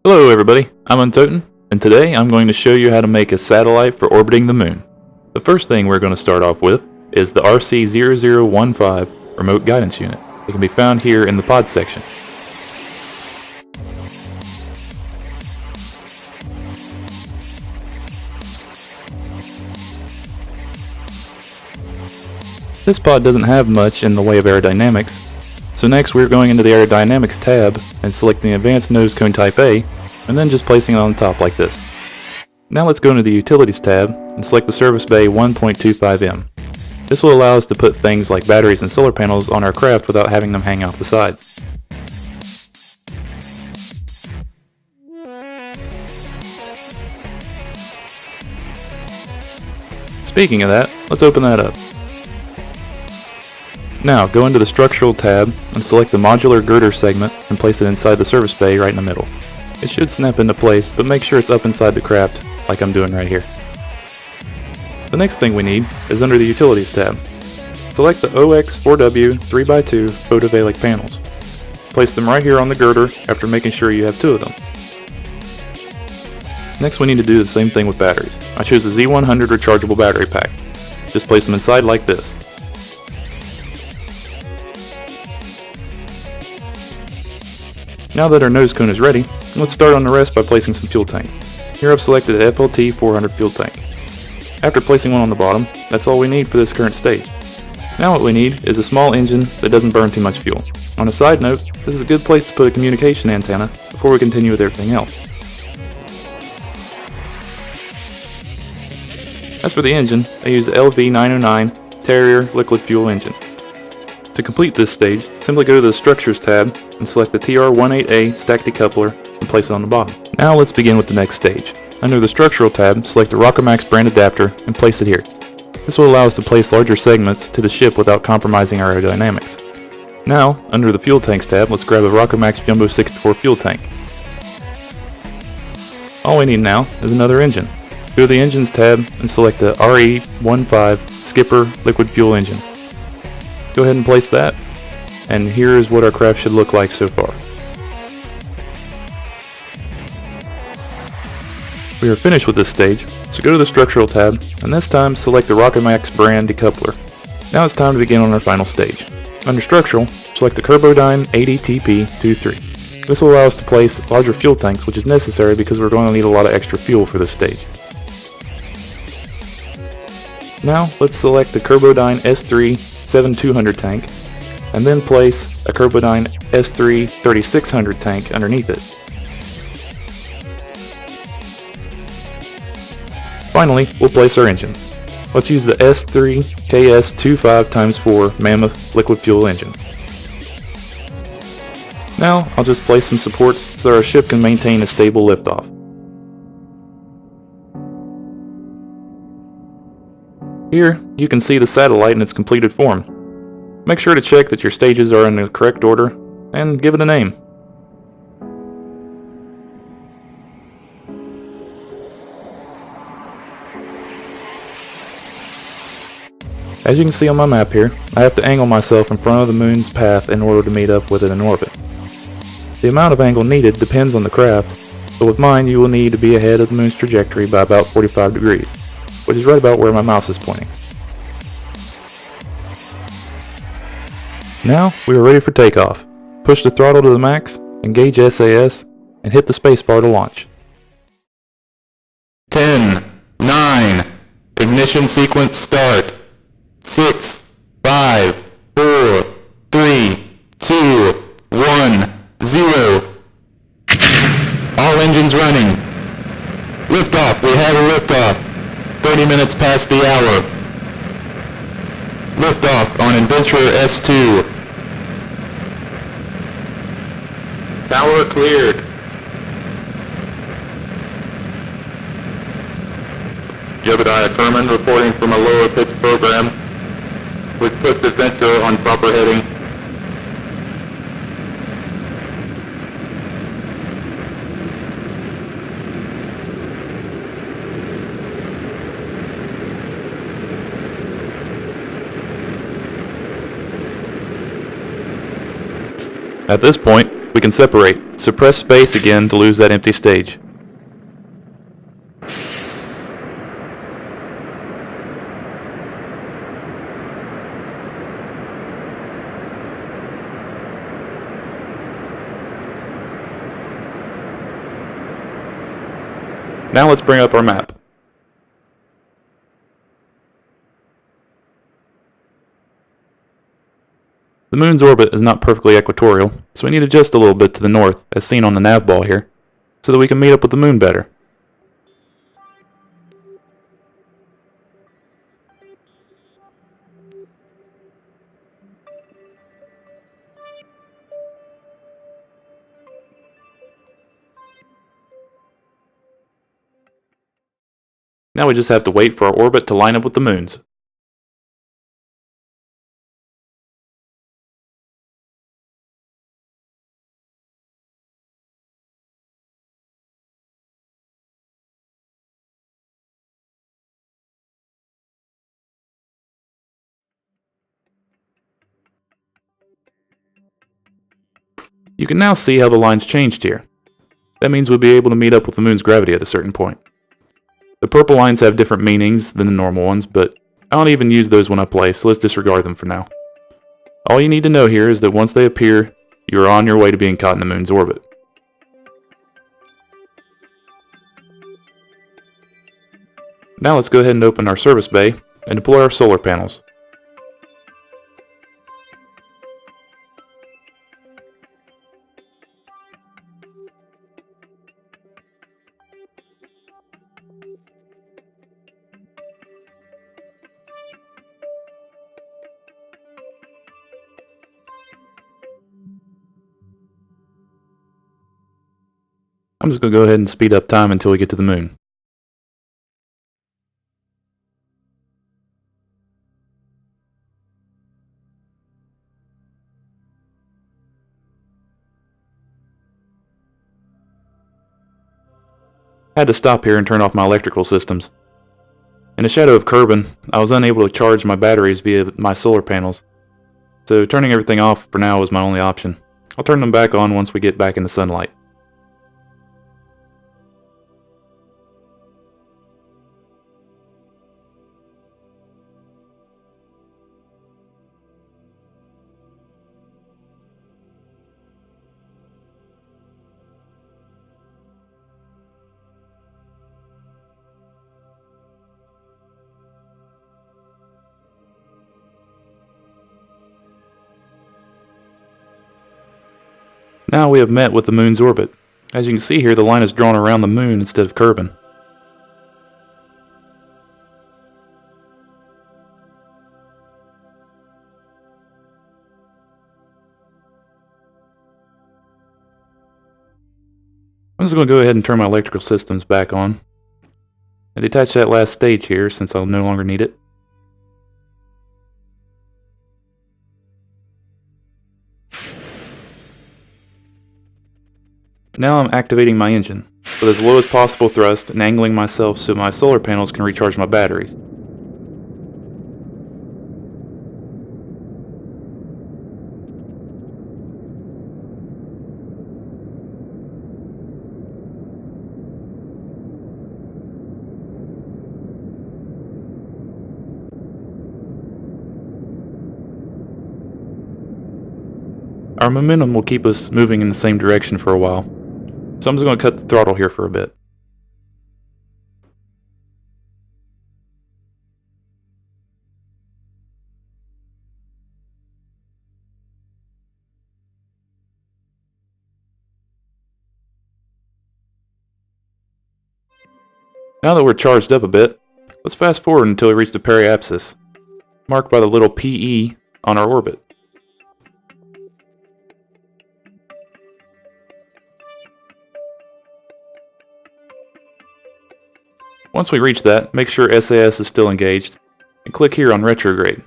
Hello everybody, I'm Untoten, and today I'm going to show you how to make a satellite for orbiting the moon. The first thing we're going to start off with is the RC0015 remote guidance unit. It can be found here in the pod section. This pod doesn't have much in the way of aerodynamics, so next we're going into the aerodynamics tab and selecting the advanced nose cone type A, and then just placing it on the top like this. Now let's go into the utilities tab and select the service bay 1.25M. This will allow us to put things like batteries and solar panels on our craft without having them hang off the sides. Speaking of that, let's open that up. Now, go into the Structural tab and select the modular girder segment and place it inside the service bay right in the middle. It should snap into place, but make sure it's up inside the craft, like I'm doing right here. The next thing we need is under the Utilities tab. Select the OX4W 3x2 photovoltaic panels. Place them right here on the girder after making sure you have two of them. Next we need to do the same thing with batteries. I chose the Z100 rechargeable battery pack. Just place them inside like this. Now that our nose cone is ready, let's start on the rest by placing some fuel tanks. Here I've selected the FLT 400 fuel tank. After placing one on the bottom, that's all we need for this current stage. Now what we need is a small engine that doesn't burn too much fuel. On a side note, this is a good place to put a communication antenna before we continue with everything else. As for the engine, I use the LV909 Terrier liquid fuel engine. To complete this stage, simply go to the Structures tab and select the TR18A stack decoupler and place it on the bottom. Now let's begin with the next stage. Under the Structural tab, select the Rockermax brand adapter and place it here. This will allow us to place larger segments to the ship without compromising our aerodynamics. Now, under the Fuel Tanks tab, let's grab the Rockermax Jumbo 64 fuel tank. All we need now is another engine. Go to the Engines tab and select the RE15 Skipper liquid fuel engine. Go ahead and place that, and here is what our craft should look like so far. We are finished with this stage, so go to the Structural tab, and this time select the Rockermax brand decoupler. Now it's time to begin on our final stage. Under Structural, select the Kerbodyne ADTP23. This will allow us to place larger fuel tanks, which is necessary because we're going to need a lot of extra fuel for this stage. Now let's select the Kerbodyne S3 7200 tank, and then place a Kerbodyne S3 3600 tank underneath it. Finally, we'll place our engine. Let's use the S3 KS25x4 Mammoth liquid fuel engine. Now, I'll just place some supports so that our ship can maintain a stable liftoff. Here, you can see the satellite in its completed form. Make sure to check that your stages are in the correct order, and give it a name. As you can see on my map here, I have to angle myself in front of the moon's path in order to meet up with it in orbit. The amount of angle needed depends on the craft, but with mine you will need to be ahead of the moon's trajectory by about 45 degrees, which is right about where my mouse is pointing. Now we are ready for takeoff. Push the throttle to the max, engage SAS, and hit the spacebar to launch. 10, 9, ignition sequence start. 6, 5, 4, 3, 2, 1, 0. All engines running. Liftoff, we have a liftoff. 30 minutes past the hour. Liftoff on Adventurer S2. Tower cleared. Jebediah Kerman reporting from a lower pitch program, which puts Adventurer on proper heading. At this point, We can separate. Suppress space again to lose that empty stage. Now let's bring up our map. The moon's orbit is not perfectly equatorial, so we need to adjust a little bit to the north, as seen on the nav ball here, so that we can meet up with the moon better. Now we just have to wait for our orbit to line up with the moon's. You can now see how the lines changed here. That means we'll be able to meet up with the moon's gravity at a certain point. The purple lines have different meanings than the normal ones, but I don't even use those when I play, so let's disregard them for now. All you need to know here is that once they appear, you are on your way to being caught in the moon's orbit. Now let's go ahead and open our service bay and deploy our solar panels. I'm just going to go ahead and speed up time until we get to the moon. I had to stop here and turn off my electrical systems. In the shadow of Kerbal, I was unable to charge my batteries via my solar panels, so turning everything off for now was my only option. I'll turn them back on once we get back in the sunlight. Now we have met with the moon's orbit. As you can see here, the line is drawn around the moon instead of Kerbal. I'm just going to go ahead and turn my electrical systems back on and detach that last stage here since I'll no longer need it. Now I'm activating my engine with as low as possible thrust and angling myself so my solar panels can recharge my batteries. Our momentum will keep us moving in the same direction for a while, so I'm just going to cut the throttle here for a bit. Now that we're charged up a bit, let's fast forward until we reach the periapsis, marked by the little PE on our orbit. Once we reach that, make sure SAS is still engaged, and click here on retrograde.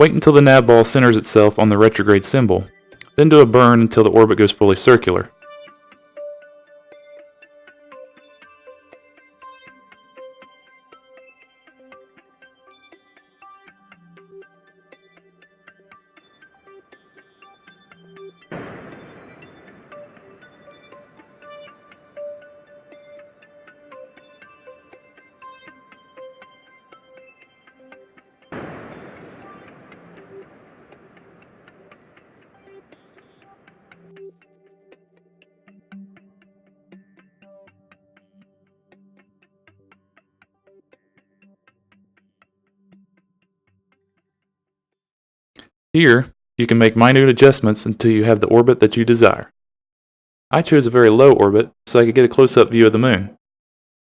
Wait until the nav ball centers itself on the retrograde symbol, then do a burn until the orbit goes fully circular. Here, you can make minute adjustments until you have the orbit that you desire. I chose a very low orbit so I could get a close-up view of the moon.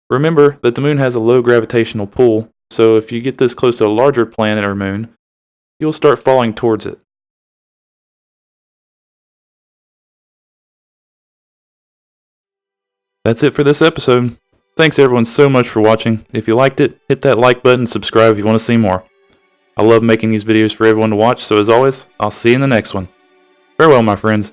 Remember that the moon has a low gravitational pull, so if you get this close to a larger planet or moon, you'll start falling towards it. That's it for this episode. Thanks everyone so much for watching. If you liked it, hit that like button and subscribe if you want to see more. I love making these videos for everyone to watch, so as always, I'll see you in the next one. Farewell, my friends.